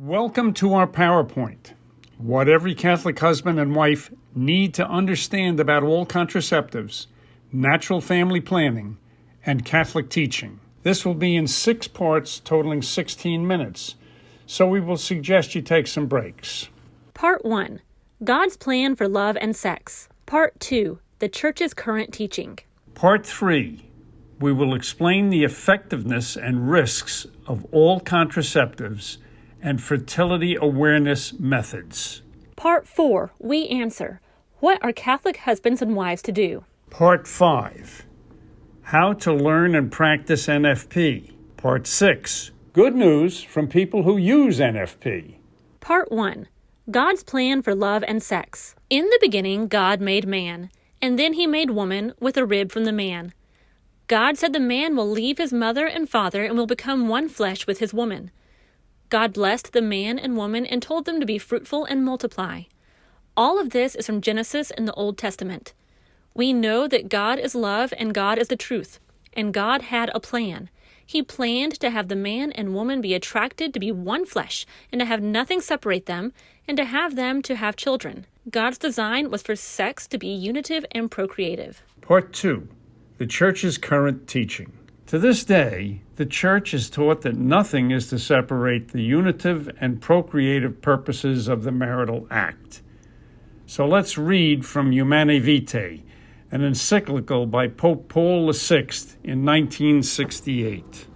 Welcome to our PowerPoint. What every Catholic husband and wife need to understand about all contraceptives, natural family planning, and Catholic teaching. This will be in 6 parts totaling 16 minutes, so we will suggest you take some breaks. Part 1. God's Plan for Love and Sex. Part 2. The Church's Current Teaching. Part 3. We will explain the effectiveness and risks of all contraceptives and fertility awareness methods. Part 4. We answer. What are Catholic husbands and wives to do? Part 5. How to learn and practice NFP. Part 6. Good news from people who use NFP. Part 1. God's Plan for Love and Sex. In the beginning, God made man, and then he made woman with a rib from the man. God said the man will leave his mother and father and will become one flesh with his woman. God blessed the man and woman and told them to be fruitful and multiply. All of this is from Genesis in the Old Testament. We know that God is love and God is the truth, and God had a plan. He planned to have the man and woman be attracted to be one flesh and to have nothing separate them and to have them to have children. God's design was for sex to be unitive and procreative. Part 2. The Church's current teaching. To this day, the Church is taught that nothing is to separate the unitive and procreative purposes of the marital act. So let's read from Humanae Vitae, an encyclical by Pope Paul VI in 1968.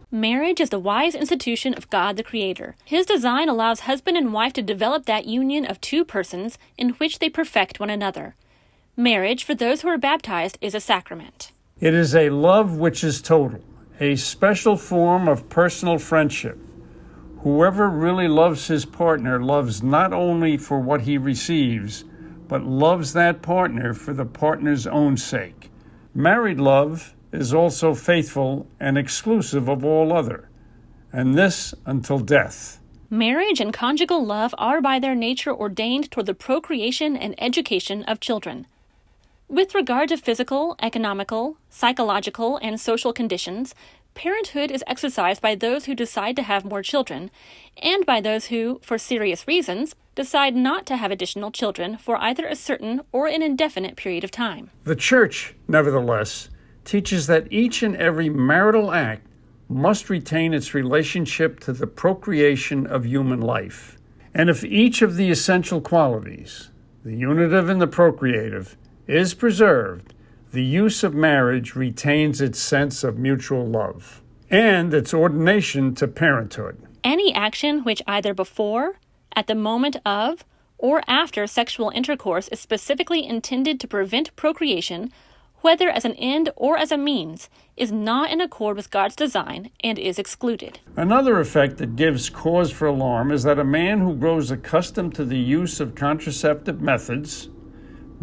Marriage is the wise institution of God the Creator. His design allows husband and wife to develop that union of two persons in which they perfect one another. Marriage, for those who are baptized, is a sacrament. It is a love which is total, a special form of personal friendship. Whoever really loves his partner loves not only for what he receives, but loves that partner for the partner's own sake. Married love is also faithful and exclusive of all other, and this until death. Marriage and conjugal love are by their nature ordained toward the procreation and education of children. With regard to physical, economical, psychological, and social conditions, parenthood is exercised by those who decide to have more children, and by those who, for serious reasons, decide not to have additional children for either a certain or an indefinite period of time. The Church, nevertheless, teaches that each and every marital act must retain its relationship to the procreation of human life. And if each of the essential qualities, the unitive and the procreative, is preserved, the use of marriage retains its sense of mutual love and its ordination to parenthood. Any action which either before, at the moment of, or after sexual intercourse is specifically intended to prevent procreation, whether as an end or as a means, is not in accord with God's design and is excluded. Another effect that gives cause for alarm is that a man who grows accustomed to the use of contraceptive methods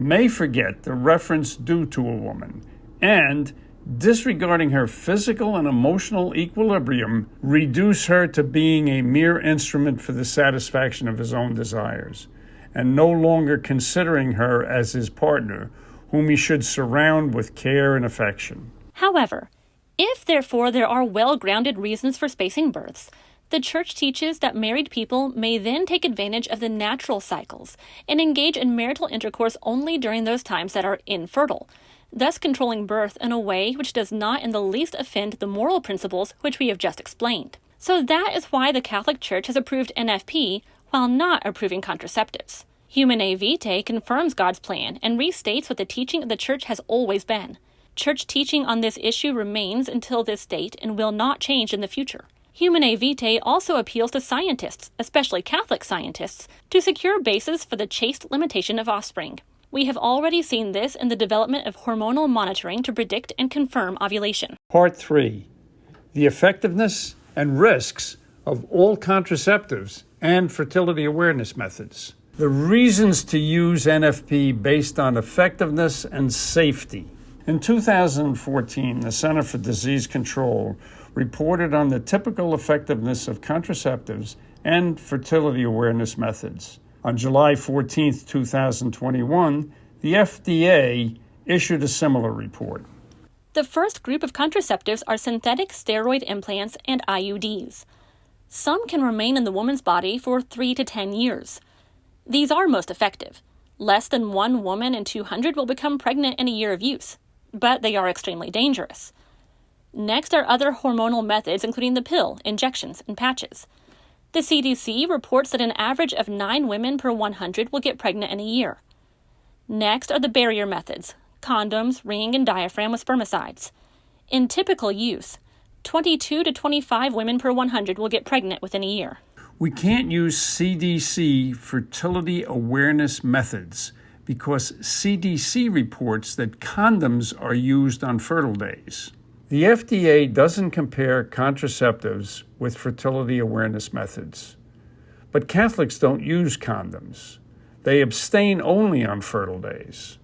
may forget the reference due to a woman, and, disregarding her physical and emotional equilibrium, reduce her to being a mere instrument for the satisfaction of his own desires, and no longer considering her as his partner, whom he should surround with care and affection. However, if therefore there are well-grounded reasons for spacing births, the Church teaches that married people may then take advantage of the natural cycles and engage in marital intercourse only during those times that are infertile, thus controlling birth in a way which does not in the least offend the moral principles which we have just explained. So that is why the Catholic Church has approved NFP while not approving contraceptives. Humanae Vitae confirms God's plan and restates what the teaching of the Church has always been. Church teaching on this issue remains until this date and will not change in the future. Humanae Vitae also appeals to scientists, especially Catholic scientists, to secure basis for the chaste limitation of offspring. We have already seen this in the development of hormonal monitoring to predict and confirm ovulation. Part 3. The effectiveness and risks of all contraceptives and fertility awareness methods. The reasons to use NFP based on effectiveness and safety. In 2014, the Center for Disease Control reported on the typical effectiveness of contraceptives and fertility awareness methods. On July 14, 2021, the FDA issued a similar report. The first group of contraceptives are synthetic steroid implants and IUDs. Some can remain in the woman's body for 3 to 10 years. These are most effective. Less than 1 woman in 200 will become pregnant in a year of use, but they are extremely dangerous. Next are other hormonal methods, including the pill, injections, and patches. The CDC reports that an average of 9 women per 100 will get pregnant in a year. Next are the barrier methods, condoms, ring, and diaphragm with spermicides. In typical use, 22 to 25 women per 100 will get pregnant within a year. We can't use CDC fertility awareness methods because CDC reports that condoms are used on fertile days. The FDA doesn't compare contraceptives with fertility awareness methods. But Catholics don't use condoms. They abstain only on fertile days.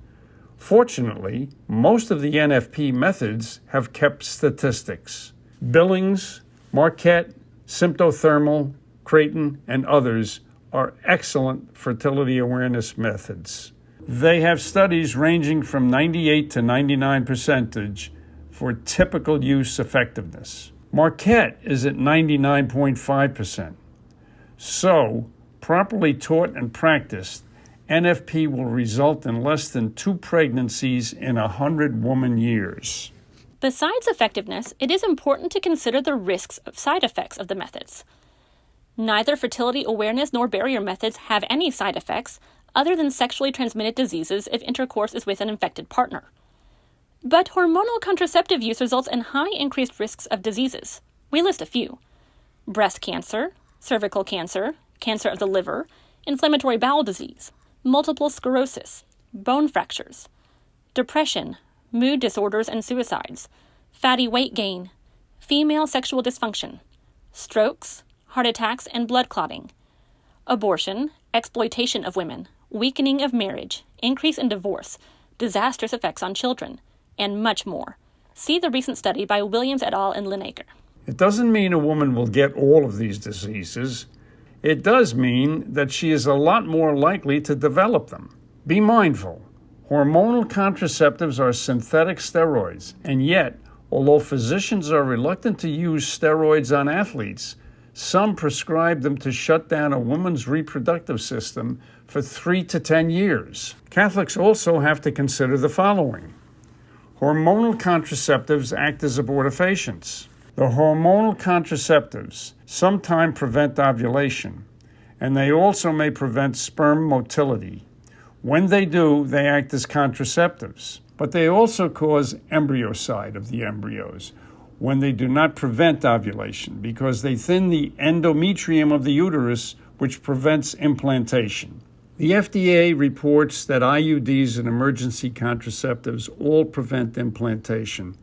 Fortunately, most of the NFP methods have kept statistics. Billings, Marquette, Symptothermal, Creighton, and others are excellent fertility awareness methods. They have studies ranging from 98 to 99% for typical use effectiveness. Marquette is at 99.5%. So, properly taught and practiced, NFP will result in less than 2 pregnancies in 100 woman years. Besides effectiveness, it is important to consider the risks of side effects of the methods. Neither fertility awareness nor barrier methods have any side effects other than sexually transmitted diseases if intercourse is with an infected partner. But hormonal contraceptive use results in high increased risks of diseases. We list a few: breast cancer, cervical cancer, cancer of the liver, inflammatory bowel disease, multiple sclerosis, bone fractures, depression, mood disorders and suicides, fatty weight gain, female sexual dysfunction, strokes, heart attacks and blood clotting, abortion, exploitation of women, weakening of marriage, increase in divorce, disastrous effects on children, and much more. See the recent study by Williams et al. And Lineker. It doesn't mean a woman will get all of these diseases. It does mean that she is a lot more likely to develop them. Be mindful. Hormonal contraceptives are synthetic steroids, and yet, although physicians are reluctant to use steroids on athletes, some prescribe them to shut down a woman's reproductive system for 3 to 10 years. Catholics also have to consider the following. Hormonal contraceptives act as abortifacients. The hormonal contraceptives sometimes prevent ovulation, and they also may prevent sperm motility. When they do, they act as contraceptives, but they also cause embryocide of the embryos when they do not prevent ovulation because they thin the endometrium of the uterus, which prevents implantation. The FDA reports that IUDs and emergency contraceptives all prevent implantation.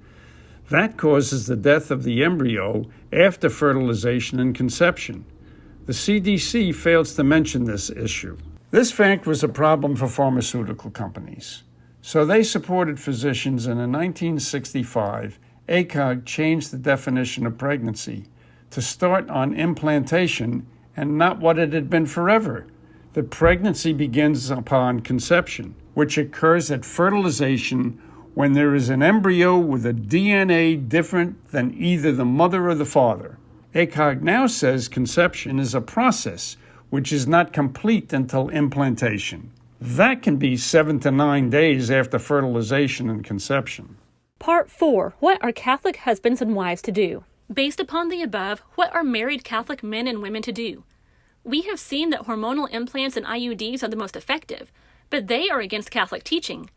That causes the death of the embryo after fertilization and conception. The CDC fails to mention this issue. This fact was a problem for pharmaceutical companies. So they supported physicians, and in 1965, ACOG changed the definition of pregnancy to start on implantation and not what it had been forever. The pregnancy begins upon conception, which occurs at fertilization when there is an embryo with a DNA different than either the mother or the father. ACOG now says conception is a process which is not complete until implantation. That can be 7 to 9 days after fertilization and conception. Part 4. What are Catholic husbands and wives to do? Based upon the above, what are married Catholic men and women to do? We have seen that hormonal implants and IUDs are the most effective, but they are against Catholic teaching.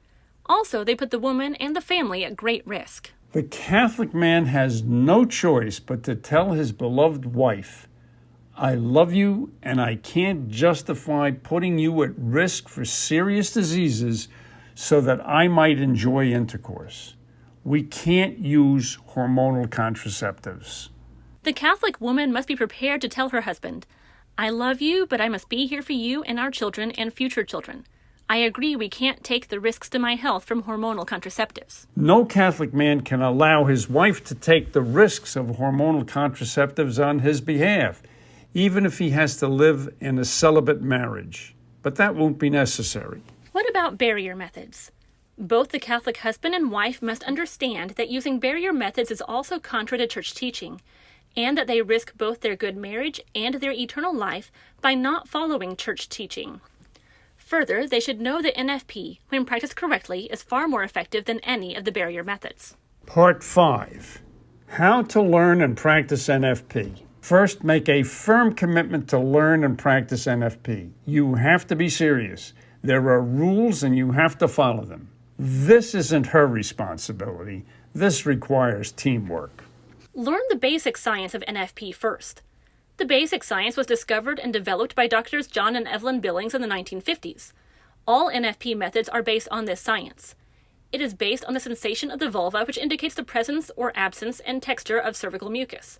Also, they put the woman and the family at great risk. The Catholic man has no choice but to tell his beloved wife, "I love you and I can't justify putting you at risk for serious diseases so that I might enjoy intercourse." We can't use hormonal contraceptives. The Catholic woman must be prepared to tell her husband, "I love you, but I must be here for you and our children and future children. I agree we can't take the risks to my health from hormonal contraceptives." No Catholic man can allow his wife to take the risks of hormonal contraceptives on his behalf, even if he has to live in a celibate marriage. But that won't be necessary. What about barrier methods? Both the Catholic husband and wife must understand that using barrier methods is also contrary to church teaching, and that they risk both their good marriage and their eternal life by not following church teaching. Further, they should know that NFP, when practiced correctly, is far more effective than any of the barrier methods. Part 5. How to learn and practice NFP. First, make a firm commitment to learn and practice NFP. You have to be serious. There are rules and you have to follow them. This isn't her responsibility. This requires teamwork. Learn the basic science of NFP first. The basic science was discovered and developed by Drs. John and Evelyn Billings in the 1950s. All NFP methods are based on this science. It is based on the sensation of the vulva, which indicates the presence or absence and texture of cervical mucus.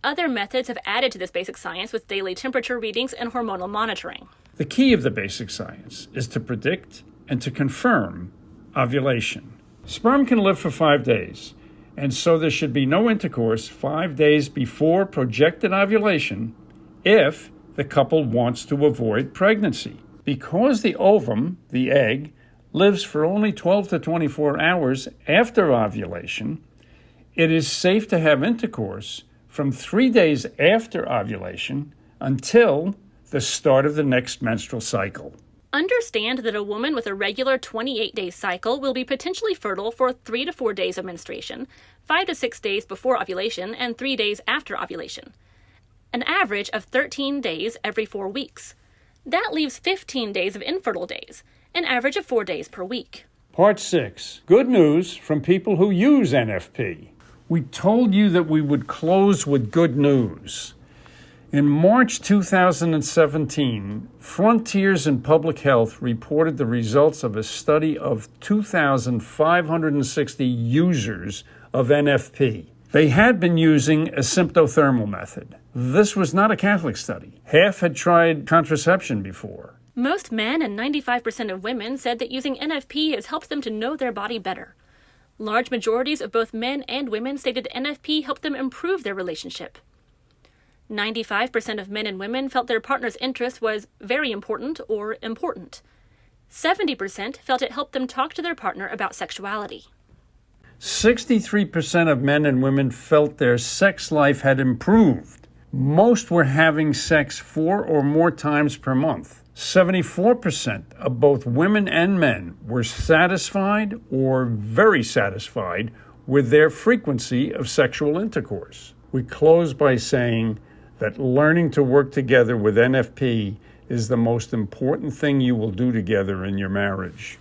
Other methods have added to this basic science with daily temperature readings and hormonal monitoring. The key of the basic science is to predict and to confirm ovulation. Sperm can live for 5 days, and so there should be no intercourse 5 days before projected ovulation if the couple wants to avoid pregnancy. Because the ovum, the egg, lives for only 12 to 24 hours after ovulation, it is safe to have intercourse from 3 days after ovulation until the start of the next menstrual cycle. Understand that a woman with a regular 28-day cycle will be potentially fertile for 3 to 4 days of menstruation, 5 to 6 days before ovulation, and 3 days after ovulation. An average of 13 days every 4 weeks. That leaves 15 days of infertile days, an average of 4 days per week. Part 6. Good news from people who use NFP. We told you that we would close with good news. In March 2017, Frontiers in Public Health reported the results of a study of 2,560 users of NFP. They had been using a symptothermal method. This was not a Catholic study. Half had tried contraception before. Most men and 95% of women said that using NFP has helped them to know their body better. Large majorities of both men and women stated NFP helped them improve their relationship. 95% of men and women felt their partner's interest was very important or important. 70% felt it helped them talk to their partner about sexuality. 63% of men and women felt their sex life had improved. Most were having sex 4 or more times per month. 74% of both women and men were satisfied or very satisfied with their frequency of sexual intercourse. We close by saying that learning to work together with NFP is the most important thing you will do together in your marriage.